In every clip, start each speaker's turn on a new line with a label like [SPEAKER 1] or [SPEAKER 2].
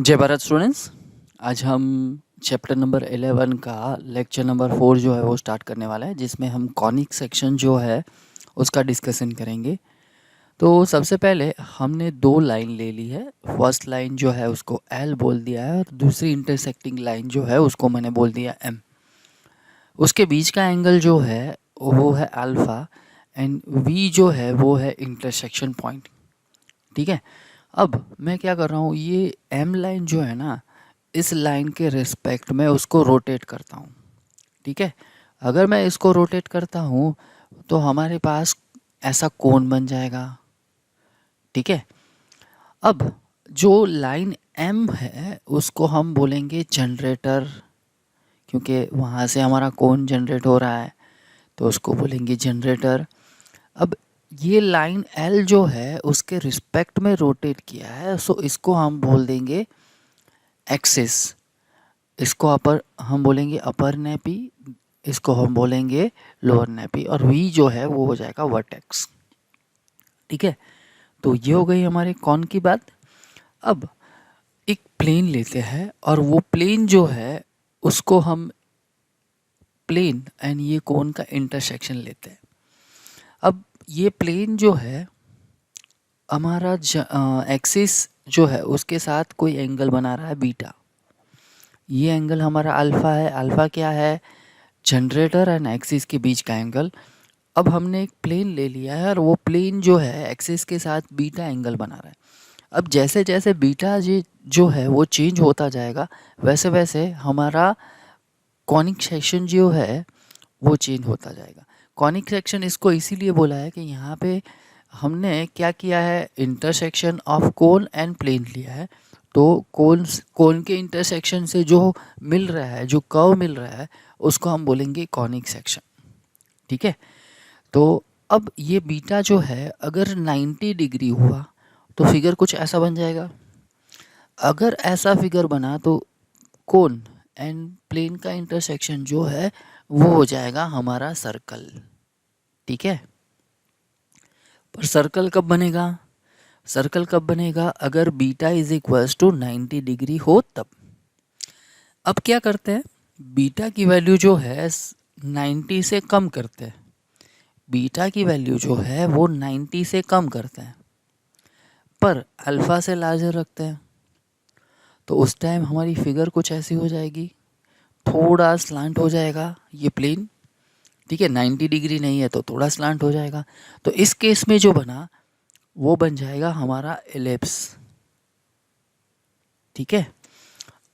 [SPEAKER 1] जय भारत स्टूडेंट्स। आज हम चैप्टर नंबर 11 का लेक्चर नंबर 4 जो है वो स्टार्ट करने वाला है, जिसमें हम कॉनिक सेक्शन जो है उसका डिस्कशन करेंगे। तो सबसे पहले हमने दो लाइन ले ली है। फर्स्ट लाइन जो है उसको एल बोल दिया है और दूसरी इंटरसेक्टिंग लाइन जो है उसको मैंने बोल दिया एम। उसके बीच का एंगल जो है वो है अल्फ़ा एंड वी जो है वो है इंटरसेक्शन पॉइंट। ठीक है। अब मैं क्या कर रहा हूँ, ये एम लाइन जो है ना, इस लाइन के रिस्पेक्ट में उसको रोटेट करता हूँ। ठीक है। अगर मैं इसको रोटेट करता हूँ तो हमारे पास ऐसा कोण बन जाएगा। ठीक है। अब जो लाइन एम है उसको हम बोलेंगे जनरेटर, क्योंकि वहाँ से हमारा कोण जनरेट हो रहा है तो उसको बोलेंगे जनरेटर। अब ये लाइन एल जो है उसके रिस्पेक्ट में रोटेट किया है, सो इसको हम बोल देंगे एक्सिस। इसको अपर हम बोलेंगे अपर नेपी, इसको हम बोलेंगे लोअर नेपी, और वी जो है वो हो जाएगा वर्टेक्स। ठीक है। तो ये हो गई हमारे कॉन की बात। अब एक प्लेन लेते हैं और वो प्लेन जो है उसको हम प्लेन एंड ये कोन का इंटरसेक्शन लेते हैं। अब ये प्लेन जो है हमारा एक्सिस जो है उसके साथ कोई एंगल बना रहा है बीटा। ये एंगल हमारा अल्फ़ा है। अल्फ़ा क्या है? जनरेटर एंड एक्सिस के बीच का एंगल। अब हमने एक प्लेन ले लिया है और वो प्लेन जो है एक्सिस के साथ बीटा एंगल बना रहा है। अब जैसे जैसे बीटा जी जो है वो चेंज होता जाएगा वैसे वैसे हमारा कॉनिक सेक्शन जो है वो चेंज होता जाएगा। कॉनिक सेक्शन इसको इसीलिए बोला है कि यहाँ पे हमने क्या किया है, intersection of cone and plane लिया है। तो कोन के इंटरसेक्शन से जो मिल रहा है, जो कर्व मिल रहा है, उसको हम बोलेंगे कॉनिक सेक्शन। ठीक है। तो अब ये बीटा जो है अगर 90 डिग्री हुआ तो फिगर कुछ ऐसा बन जाएगा। अगर ऐसा फिगर बना तो कोन एंड प्लेन का इंटरसेक्शन जो है वो हो जाएगा हमारा सर्कल। ठीक है। पर सर्कल कब बनेगा? सर्कल कब बनेगा? अगर beta is equals to 90 degree हो तब। अब क्या करते हैं, बीटा की वैल्यू जो है 90 से कम करते हैं। बीटा की वैल्यू जो है वो 90 से कम करते हैं पर अल्फ़ा से लार्जर रखते हैं। तो उस टाइम हमारी फिगर कुछ ऐसी हो जाएगी, थोड़ा स्लांट हो जाएगा ये प्लेन। ठीक है। 90 डिग्री नहीं है तो थोड़ा स्लांट हो जाएगा। तो इस केस में जो बना वो बन जाएगा हमारा एलिप्स। ठीक है।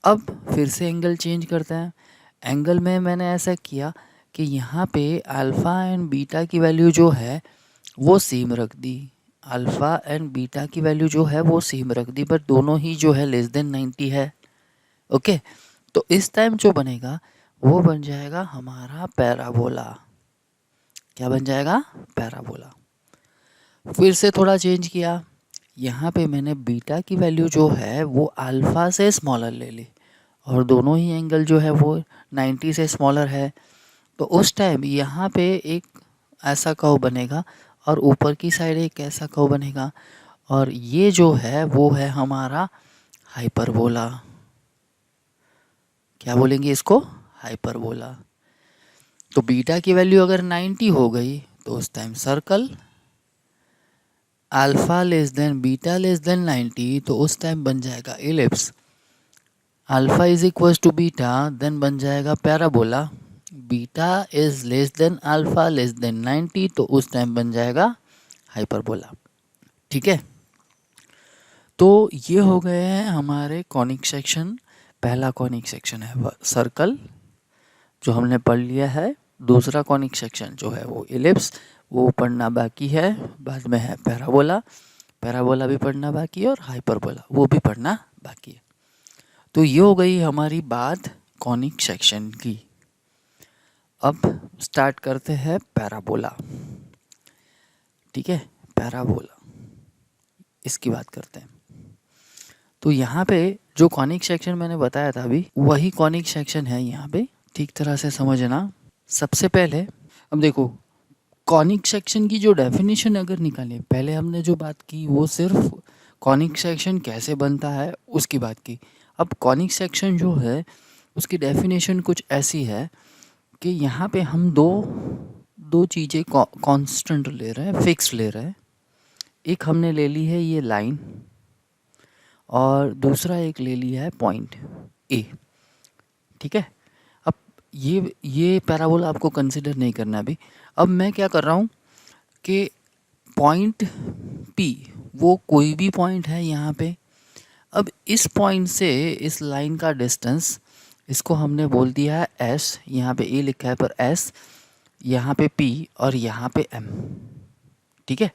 [SPEAKER 1] अब फिर से एंगल चेंज करते हैं। एंगल में मैंने ऐसा किया कि यहाँ पे अल्फ़ा एंड बीटा की वैल्यू जो है वो सेम रख दी। अल्फ़ा एंड बीटा की वैल्यू जो है वो सेम रख दी, बट दोनों ही जो है लेस देन 90 है। ओके। तो इस टाइम जो बनेगा वो बन जाएगा हमारा पैराबोला। क्या बन जाएगा? पैराबोला। फिर से थोड़ा चेंज किया, यहाँ पे मैंने बीटा की वैल्यू जो है वो अल्फ़ा से स्मॉलर ले ली और दोनों ही एंगल जो है वो 90 से स्मॉलर है। तो उस टाइम यहाँ पे एक ऐसा कर्व बनेगा और ऊपर की साइड एक ऐसा कर्व बनेगा और ये जो है वो है हमारा हाइपरबोला। क्या बोलेंगे इसको? हाइपरबोला। तो बीटा की वैल्यू अगर 90 हो गई तो उस time circle, alpha less than beta less than 90 तो उस टाइम बन जाएगा ellipse. Alpha is equals to beta then बन जाएगा parabola. Beta is less than alpha less than 90 तो उस टाइम बन जाएगा हाइपरबोला। ठीक है। तो ये हो गए हैं हमारे कॉनिक सेक्शन। पहला कॉनिक सेक्शन है सर्कल जो हमने पढ़ लिया है। दूसरा कॉनिक सेक्शन जो है वो एलिप्स, वो पढ़ना बाकी है। बाद में है पैराबोला, पैराबोला भी पढ़ना बाकी है और हाइपरबोला वो भी पढ़ना बाकी है। तो ये हो गई हमारी बात कॉनिक सेक्शन की। अब स्टार्ट करते हैं पैराबोला। ठीक है। पैराबोला इसकी बात करते हैं। तो यहाँ पे जो कॉनिक सेक्शन मैंने बताया था अभी वही कॉनिक सेक्शन है यहाँ पे, ठीक तरह से समझना। सबसे पहले अब देखो कॉनिक सेक्शन की जो डेफिनेशन अगर निकालें, पहले हमने जो बात की वो सिर्फ कॉनिक सेक्शन कैसे बनता है उसकी बात की। अब कॉनिक सेक्शन जो है उसकी डेफिनेशन कुछ ऐसी है कि यहाँ पे हम दो दो चीज़ें कांस्टेंट ले रहे हैं, फिक्स ले रहे हैं। एक हमने ले ली है ये लाइन और दूसरा एक ले लिया है पॉइंट ए, ठीक है। अब ये पैराबोला आपको कंसिडर नहीं करना अभी। अब मैं क्या कर रहा हूँ कि पॉइंट पी वो कोई भी पॉइंट है यहाँ पे। अब इस पॉइंट से इस लाइन का डिस्टेंस, इसको हमने बोल दिया है एस, यहाँ पे ए लिखा है पर एस, यहाँ पे पी और यहाँ पे एम, ठीक है।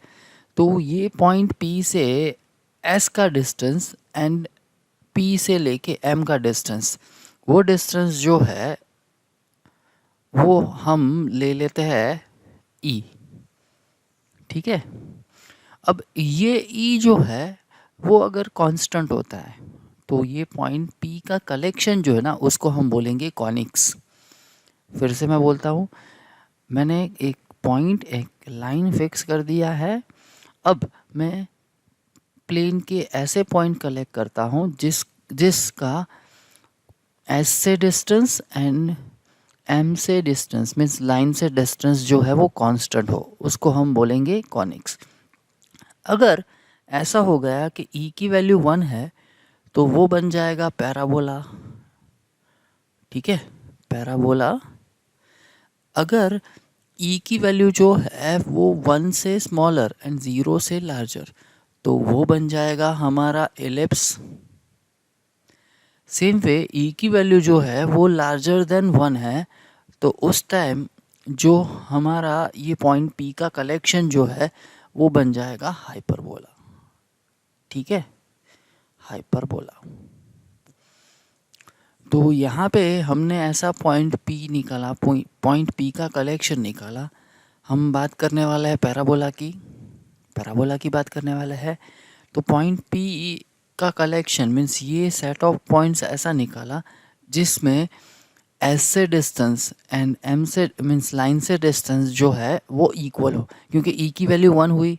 [SPEAKER 1] तो ये पॉइंट पी से एस का डिस्टेंस एंड पी से लेके एम का डिस्टेंस, वो डिस्टेंस जो है वो हम ले लेते हैं ई, ठीक है। अब ये ई जो है वो अगर कांस्टेंट होता है तो ये पॉइंट पी का कलेक्शन जो है ना उसको हम बोलेंगे कॉनिक्स। फिर से मैं बोलता हूँ, मैंने एक पॉइंट, एक लाइन फिक्स कर दिया है। अब मैं प्लेन के ऐसे पॉइंट कलेक्ट करता हूँ जिसका एस से डिस्टेंस एंड एम से डिस्टेंस मीन्स लाइन से डिस्टेंस जो है वो कांस्टेंट हो, उसको हम बोलेंगे कॉनिक्स। अगर ऐसा हो गया कि ई की वैल्यू 1 है तो वो बन जाएगा पैराबोला, ठीक है, पैराबोला। अगर ई की वैल्यू जो है वो 1 से स्मॉलर एंड 0 से लार्जर तो वो बन जाएगा हमारा एलिप्स। सेम वे ई की वैल्यू जो है वो लार्जर देन 1 है तो उस टाइम जो हमारा ये पॉइंट पी का कलेक्शन जो है वो बन जाएगा हाइपरबोला, ठीक है, हाइपरबोला। तो यहाँ पे हमने ऐसा पॉइंट पी निकाला, पॉइंट पी का कलेक्शन निकाला। हम बात करने वाला है पैराबोला की, पैराबोला की बात करने वाला है। तो पॉइंट पी का कलेक्शन मीन्स ये सेट ऑफ पॉइंट्स ऐसा निकाला जिसमें एस से डिस्टेंस एंड एम से मीन्स लाइन से डिस्टेंस जो है वो इक्वल हो, क्योंकि ई की वैल्यू 1 हुई,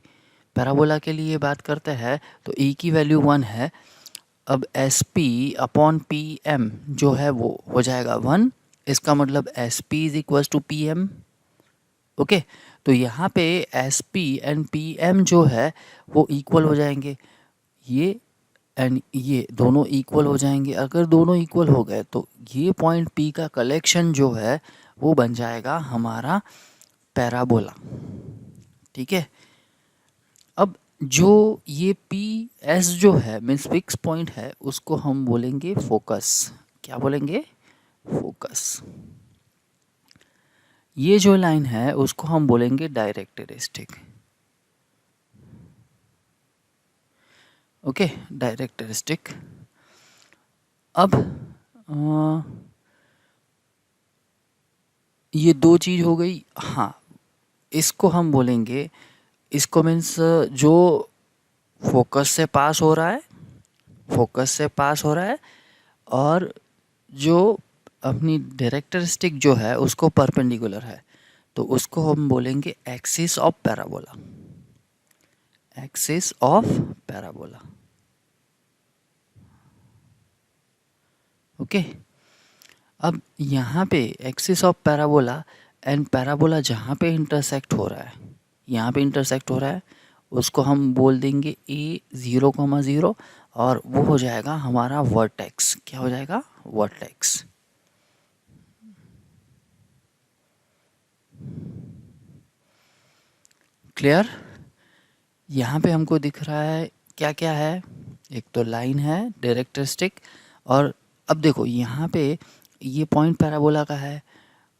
[SPEAKER 1] पैराबोला के लिए बात करते हैं तो ई की वैल्यू 1 है। अब S P upon P M जो है वो हो जाएगा 1, इसका मतलब S P is equal to P M, okay. तो यहाँ पे S P and P M जो है वो इक्वल हो जाएंगे, ये एंड ये दोनों इक्वल हो जाएंगे। अगर दोनों इक्वल हो गए तो ये पॉइंट पी का कलेक्शन जो है वो बन जाएगा हमारा पैराबोला, ठीक है। अब जो ये पी एस जो है मीन्स फिक्स पॉइंट है उसको हम बोलेंगे फोकस। क्या बोलेंगे? फोकस। ये जो लाइन है उसको हम बोलेंगे डायरेक्टरिस्टिक, ओके, डायरेक्टरिस्टिक। अब ये दो चीज़ हो गई। हाँ, इसको हम बोलेंगे, इसको मीन्स जो फोकस से पास हो रहा है, फोकस से पास हो रहा है और जो अपनी डायरेक्टरिस्टिक जो है उसको परपेंडिकुलर है तो उसको हम बोलेंगे axis of parabola, axis of parabola, okay. अब यहाँ पे axis of parabola and parabola जहाँ पे इंटरसेक्ट हो रहा है, यहाँ पे इंटरसेक्ट हो रहा है, उसको हम बोल देंगे ए 0,0 और वो हो जाएगा हमारा वर्टेक्स। क्या हो जाएगा? वर्टेक्स। क्लियर? यहाँ पे हमको दिख रहा है क्या क्या है, एक तो लाइन है डायरेक्टरिस्टिक, और अब देखो यहाँ पे ये पॉइंट पैराबोला का है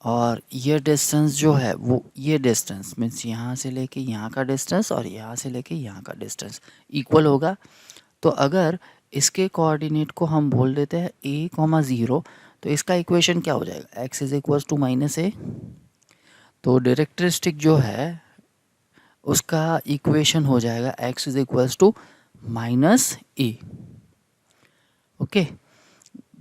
[SPEAKER 1] और ये डिस्टेंस जो है वो, ये डिस्टेंस मीन्स यहाँ से लेके यहाँ का डिस्टेंस और यहाँ से लेके यहाँ का डिस्टेंस इक्वल होगा। तो अगर इसके कोऑर्डिनेट को हम बोल देते हैं a,0 तो इसका इक्वेशन क्या हो जाएगा? x is equal to -a। तो डायरेक्टरिस्टिक जो है उसका इक्वेशन हो जाएगा x is equal to -a, okay.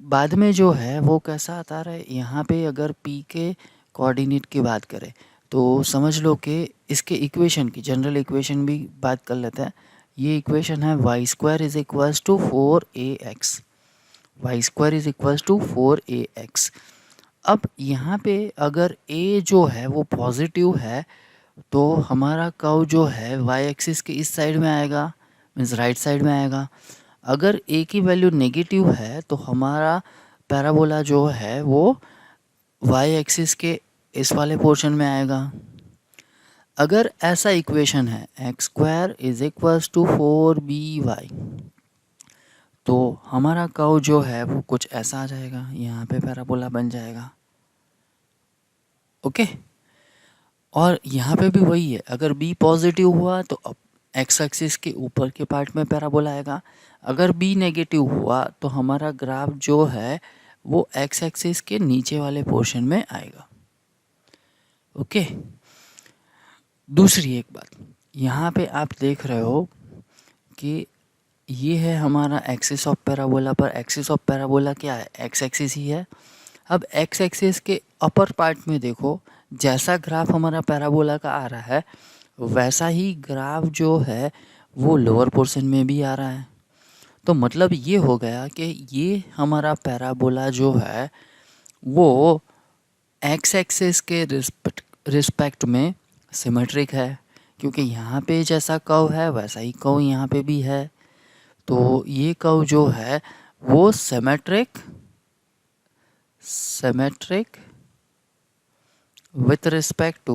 [SPEAKER 1] बाद में जो है वो कैसा आता रहा है, यहाँ पे अगर p के कोऑर्डिनेट की बात करें तो समझ लो कि इसके इक्वेशन की जनरल इक्वेशन भी बात कर लेते हैं। ये इक्वेशन है y square is equals to 4ax, y square is equals to 4ax। अब यहाँ पे अगर a जो है वो पॉजिटिव है तो हमारा कर्व जो है वाई एक्सिस के इस साइड में आएगा, मीन्स राइट साइड में आएगा। अगर a की वैल्यू नेगेटिव है तो हमारा पैराबोला जो है वो वाई एक्सिस के इस वाले पोर्शन में आएगा। अगर ऐसा इक्वेशन है x square is equals to 4by, तो हमारा कर्व जो है वो कुछ ऐसा आ जाएगा, यहाँ पे पैराबोला बन जाएगा। ओके, और यहाँ पे भी वही है, अगर b पॉजिटिव हुआ तो अब एक्स एक्सिस के ऊपर के पार्ट में पैराबोला आएगा। अगर b नेगेटिव हुआ तो हमारा ग्राफ जो है वो एक्स एक्सिस के नीचे वाले पोर्शन में आएगा। ओके, दूसरी एक बात, यहाँ पे आप देख रहे हो कि ये है हमारा एक्सिस ऑफ पैराबोला, पर एक्सिस ऑफ पैराबोला क्या है, एक्स एक्सिस ही है। अब एक्स एक्सिस के अपर पार्ट में देखो, जैसा ग्राफ हमारा पैराबोला का आ रहा है वैसा ही ग्राफ जो है वो लोअर पोर्शन में भी आ रहा है। तो मतलब ये हो गया कि ये हमारा पैराबोला जो है वो एक्स एक्सिस के रिस्पेक्ट में सिमेट्रिक है, क्योंकि यहाँ पे जैसा कर्व है वैसा ही कर्व यहाँ पे भी है। तो ये कर्व जो है वो symmetric with respect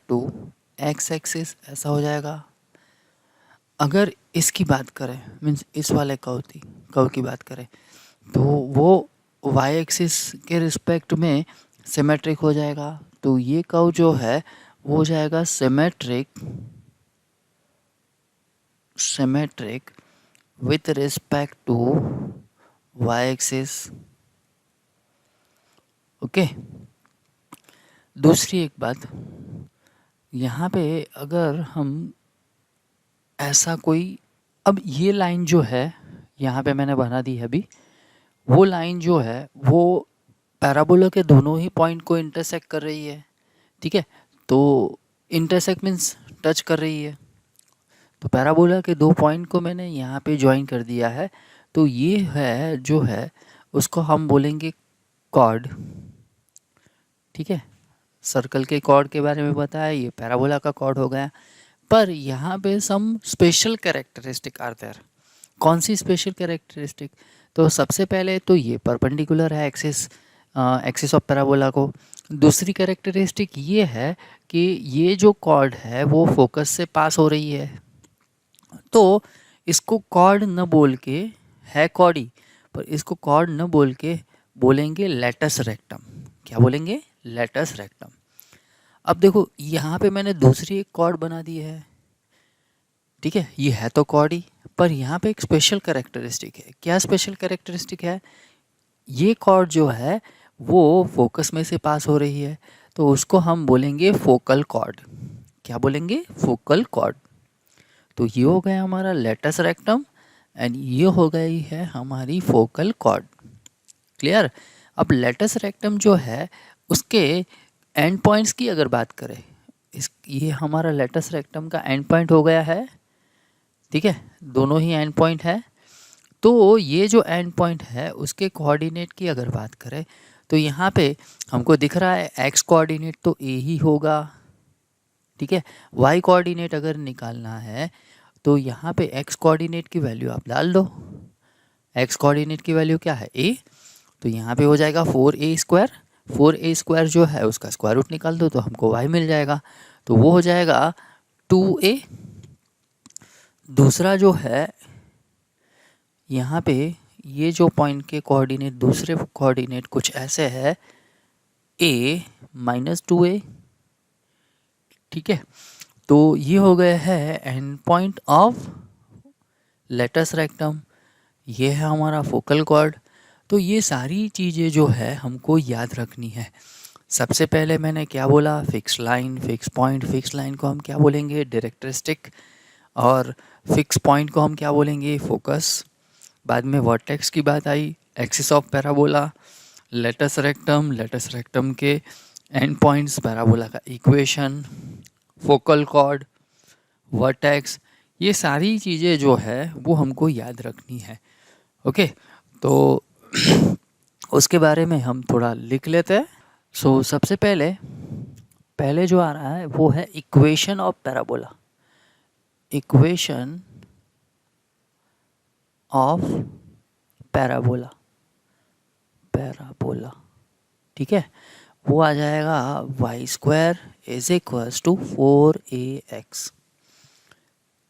[SPEAKER 1] to x axis ऐसा हो जाएगा। अगर इसकी बात करें, मीन्स इस वाले कर्व की बात करें, तो वो वाई एक्सिस के रिस्पेक्ट में सिमेट्रिक हो जाएगा। तो ये कर्व जो है वो हो जाएगा symmetric with respect to y axis. Okay, दूसरी एक बात, यहाँ पे अगर हम ऐसा कोई, अब ये लाइन जो है यहाँ पे मैंने बना दी है अभी, वो लाइन जो है वो पैराबोला के दोनों ही पॉइंट को इंटरसेक्ट कर रही है। ठीक है, तो इंटरसेक्ट मीन्स टच कर रही है। तो पैराबोला के दो पॉइंट को मैंने यहाँ पे ज्वाइन कर दिया है। तो ये है जो है उसको हम बोलेंगे कॉर्ड। ठीक है, सर्कल के कॉर्ड के बारे में बताया, ये पैराबोला का कॉर्ड हो गया। पर यहाँ पे some special characteristic are there. कौन सी स्पेशल कैरेक्टरिस्टिक? तो सबसे पहले तो ये परपेंडिकुलर है एक्सिस ऑफ पैराबोला को। दूसरी कैरेक्टरिस्टिक ये है कि ये जो कॉर्ड है वो फोकस से पास हो रही है। तो इसको कॉर्ड न बोल के, है कॉर्ड ही, पर इसको कॉर्ड न बोल के बोलेंगे लेटस रेक्टम। क्या बोलेंगे? Latus rectum. अब देखो यहाँ पे मैंने दूसरी एक कॉर्ड बना दी है। ठीक है, ये है तो कॉर्ड ही, पर यहाँ पे एक स्पेशल कैरेक्टरिस्टिक है। क्या स्पेशल कैरेक्टरिस्टिक है? ये कॉर्ड जो है वो फोकस में से पास हो रही है, तो उसको हम बोलेंगे फोकल कॉर्ड। क्या बोलेंगे? Focal cord. तो ये हो गया हमारा लेटस रेक्टम एंड ये हो गई है हमारी फोकल कॉर्ड। क्लियर? अब लेटस रेक्टम जो है उसके एंड पॉइंट्स की अगर बात करें, ये हमारा लेटस रेक्टम का एंड पॉइंट हो गया है। ठीक है, दोनों ही एंड पॉइंट है। तो ये जो एंड पॉइंट है उसके कोऑर्डिनेट की अगर बात करें तो यहाँ पे हमको दिख रहा है एक्स कोऑर्डिनेट तो ए ही होगा। ठीक है, वाई कोऑर्डिनेट अगर निकालना है तो यहाँ पे एक्स कोऑर्डिनेट की वैल्यू आप डाल दो। एक्स कोऑर्डिनेट की वैल्यू क्या है? ए। तो यहाँ पे हो जाएगा 4a²। 4a² जो है उसका स्क्वायर रूट निकाल दो तो हमको y मिल जाएगा, तो वो हो जाएगा 2a। दूसरा जो है यहाँ पे ये जो पॉइंट के कोऑर्डिनेट, दूसरे कोऑर्डिनेट कुछ ऐसे है a - 2a। ठीक है, तो ये हो गया है end point of latus rectum. ये है हमारा फोकल कॉर्ड। तो ये सारी चीज़ें जो है हमको याद रखनी है। सबसे पहले मैंने क्या बोला? Fix line, fix point. Fix line को हम क्या बोलेंगे? डायरेक्टरिस्टिक। और फिक्स पॉइंट को हम क्या बोलेंगे? फोकस। बाद में वर्टेक्स की बात आई, axis of parabola, latus rectum के एंड पॉइंट्स, पैराबोला का इक्वेशन, फोकल कॉर्ड, वर्टेक्स, ये सारी चीज़ें जो है वो हमको याद रखनी है। ओके, तो उसके बारे में हम थोड़ा लिख लेते हैं। सबसे पहले पहले जो आ रहा है वो है equation of parabola. Equation of parabola, parabola, ठीक है, वो आ जाएगा y square is equals to 4ax।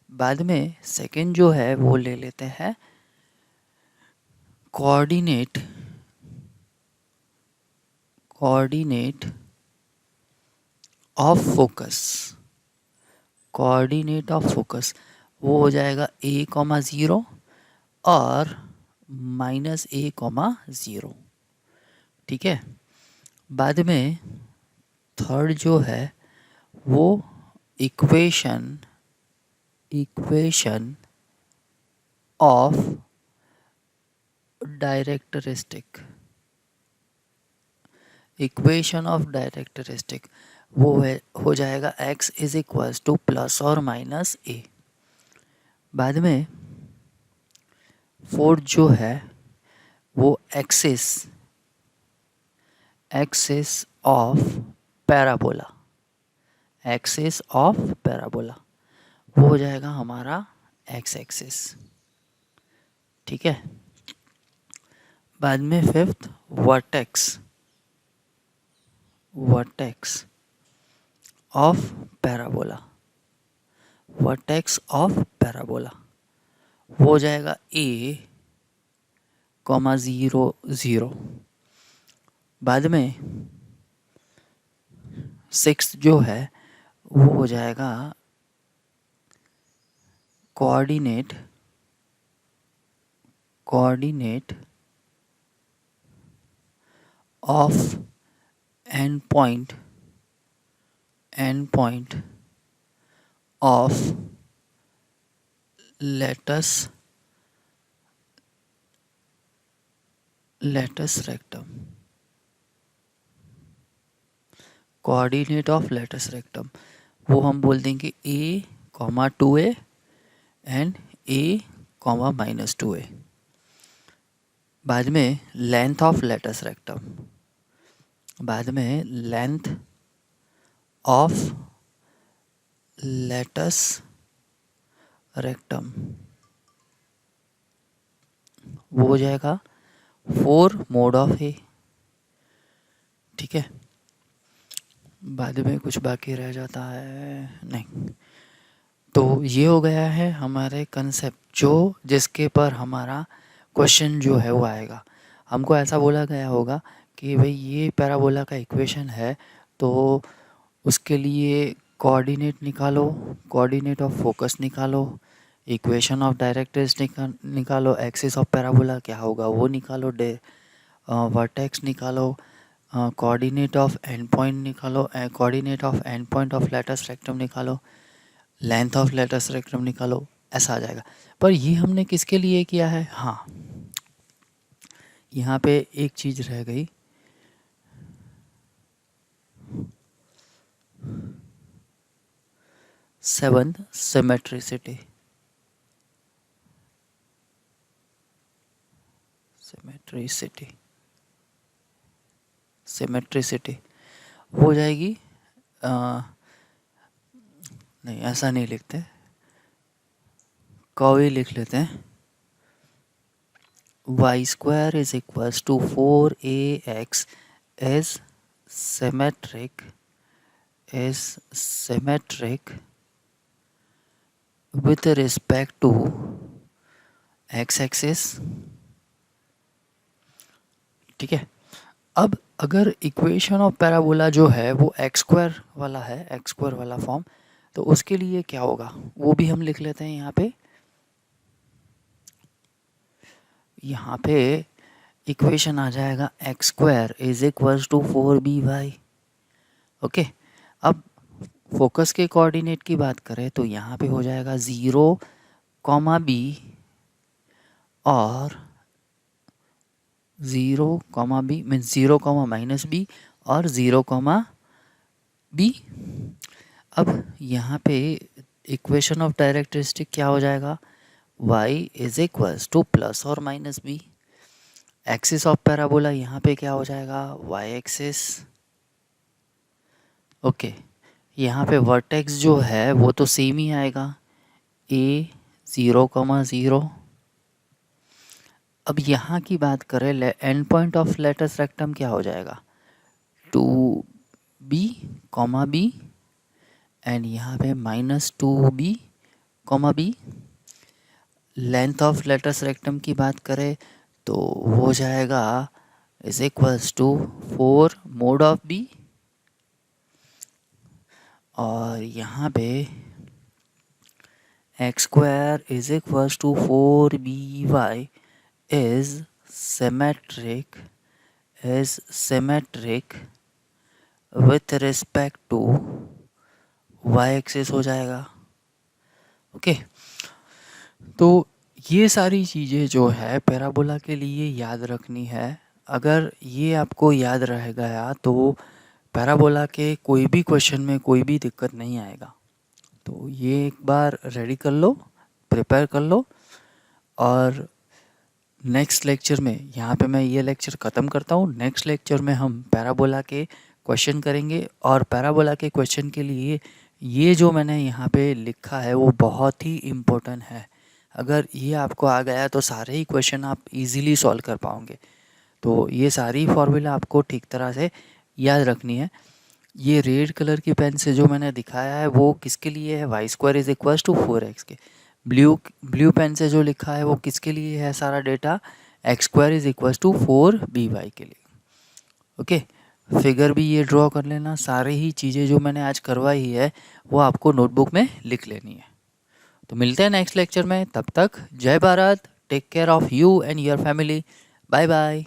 [SPEAKER 1] बाद में सेकेंड जो है वो ले लेते हैं coordinate, coordinate of focus, coordinate of focus वो हो जाएगा a,0 और -a,0, ठीक है। बाद में थर्ड जो है वो equation, equation of directrix, equation of directrix वो है हो जाएगा x is equals to plus और माइनस a। बाद में फोर्थ जो है वो axis, axis of parabola, axis of parabola वो हो जाएगा हमारा x एक्सिस, ठीक है। बाद में fifth vertex, vertex of parabola, vertex of parabola वो हो जाएगा a,0 0। बाद में सिक्स्थ जो है वो हो जाएगा coordinate, coordinate of end point, end point of latus, latus rectum, coordinate of latus rectum वो हम बोल देंगे a,2a एंड a,-2a। बाद में लेंथ ऑफ लेटस रेक्टम, बाद में लेंथ ऑफ लेटस रेक्टम वो हो जाएगा 4 mod ऑफ a, ठीक है। बाद में कुछ बाकी रह जाता है नहीं। तो ये हो गया है हमारे कंसेप्ट जो जिसके पर हमारा क्वेश्चन जो है वो आएगा। हमको ऐसा बोला गया होगा कि भाई ये पैराबोला का इक्वेशन है तो उसके लिए कोऑर्डिनेट निकालो, कोऑर्डिनेट ऑफ फोकस निकालो, इक्वेशन ऑफ डायरेक्ट्रिक्स निकालो, एक्सिस ऑफ पैराबोला क्या होगा वो निकालो, वर्टेक्स निकालो, कोऑर्डिनेट ऑफ एंड पॉइंट निकालो, coordinate of end point of latus rectum निकालो, लेंथ ऑफ लेटस रेक्टम निकालो, ऐसा आ जाएगा। पर ये हमने किसके लिए किया है? हाँ, यहाँ पे एक चीज़ रह गई, सेवंथ सिमेट्रिसिटी, सिमेट्रिसिटी, सिमेट्रिसिटी हो जाएगी नहीं ऐसा नहीं लिखते, कॉवी लिख लेते हैं। Y square is equals to 4ax is symmetric, is symmetric with respect to x axis, ठीक है। अब अगर इक्वेशन ऑफ पैराबोला जो है वो एक्स स्क्वायर वाला है, एक्स स्क्वायर वाला फॉर्म, तो उसके लिए क्या होगा वो भी हम लिख लेते हैं यहाँ पे। यहाँ पे इक्वेशन आ जाएगा x square is equals to 4by। Okay, अब फोकस के कोऑर्डिनेट की बात करें तो यहाँ पे हो जाएगा 0,b और 0,b मीन्स 0,-b और 0,b। अब यहाँ पे इक्वेशन ऑफ डायरेक्ट्रिस्टिक क्या हो जाएगा, y is equals to plus और minus B. Axis of parabola यहाँ पे क्या हो जाएगा, y एक्सिस। ओके, यहाँ पे वर्टेक्स जो है वो तो सेम ही आएगा, a 0,0। अब यहाँ की बात करें, end point of latus rectum क्या हो जाएगा, 2b, b, एंड यहाँ पे -2b, b। Length of latus rectum की बात करें तो वो हो जाएगा is equals to 4 mod of b, और यहाँ पे x square is equals to 4by is symmetric with respect to y axis हो जाएगा। ओके, तो ये सारी चीज़ें जो है पैराबोला के लिए याद रखनी है। अगर ये आपको याद रह गया तो पैराबोला के कोई भी क्वेश्चन में कोई भी दिक्कत नहीं आएगा। तो ये एक बार रेडी कर लो, प्रिपेयर कर लो, और नेक्स्ट लेक्चर में, यहाँ पे मैं ये लेक्चर ख़त्म करता हूँ। नेक्स्ट लेक्चर में हम पैराबोला के क्वेश्चन करेंगे, और पैराबोला के क्वेश्चन के लिए ये जो मैंने यहाँ पे लिखा है वो बहुत ही इम्पोर्टेंट है। अगर ये आपको आ गया तो सारे ही क्वेश्चन आप इजीली सॉल्व कर पाओगे। तो ये सारी फॉर्मूला आपको ठीक तरह से याद रखनी है। ये रेड कलर की पेन से जो मैंने दिखाया है वो किसके लिए है, y square is equals to 4x के। ब्लू पेन से जो लिखा है वो किसके लिए है सारा data, x square is equals to 4by के लिए। ओके, फिगर भी ये ड्रॉ कर लेना। सारी ही चीज़ें जो मैंने आज करवाई है वो आपको नोटबुक में लिख लेनी है। तो मिलते हैं नेक्स्ट लेक्चर में, तब तक जय Bharat, take care of you and your family, bye bye.